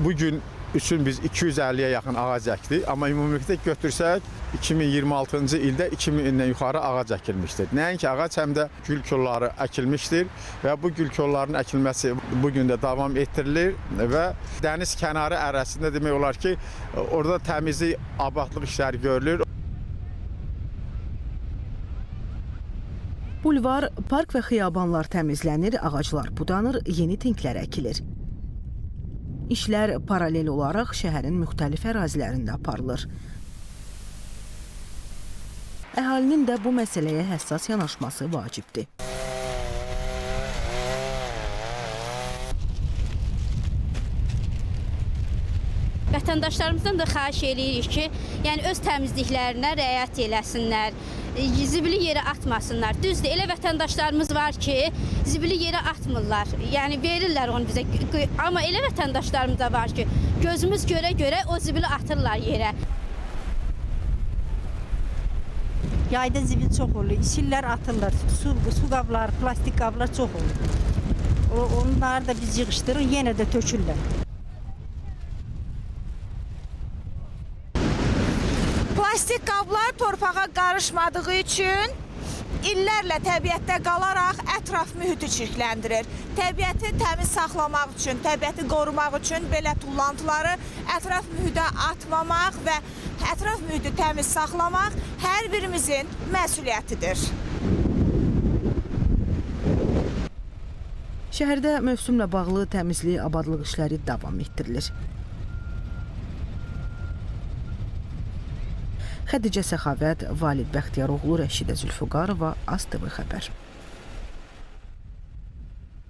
Bugün üçün biz 250'ye yaxın ağac əkdik, amma ümumilikdə götürsək 2026-cı ildə 2000-dən yuxarı ağac əkilmişdir. Nəinki ağac, həm də gül kolları əkilmişdir və bu gül kollarının əkilməsi bugün də davam etdirilir və dəniz kənarı ərazisində demək olar ki, orada təmizlik, abadlıq işləri görülür. Bulvar, park və xiyabanlar təmizlənir, ağaclar budanır, yeni tinklər əkilir. İşlər paralel olaraq şəhərin müxtəlif ərazilərində aparılır. Əhalinin də bu məsələyə həssas yanaşması vacibdir. Vətəndaşlarımızdan da xahiş edirik ki, yəni öz təmizliklərinə riayət eləsinlər, zibili yerə atmasınlar. Düzdür, elə vətəndaşlarımız var ki, zibili yerə atmırlar, yəni verirlər onu bizə. Amma elə vətəndaşlarımız da var ki, gözümüz görə o zibili atırlar yerə. Yayda zibil çox olur, isillər atırlar, su qablar, plastik qablar çox olur. Onları da biz yığışdırır, yenə də tökürlər. Plastik qablar torpağa qarışmadığı üçün illərlə təbiətdə qalaraq ətraf mühiti çirkləndirir. Təbiəti təmiz saxlamaq üçün, təbiəti qorumaq üçün belə tullantıları ətraf mühitə atmamaq və ətraf mühiti təmiz saxlamaq hər birimizin məsuliyyətidir. Şəhərdə mövsümlə bağlı təmizlik, abadlıq işləri davam etdirilir. Xədicə Səxavət, Valid Bəxtiyaroğlu, Rəşidə Zülfüqarova, AzTV xəbər.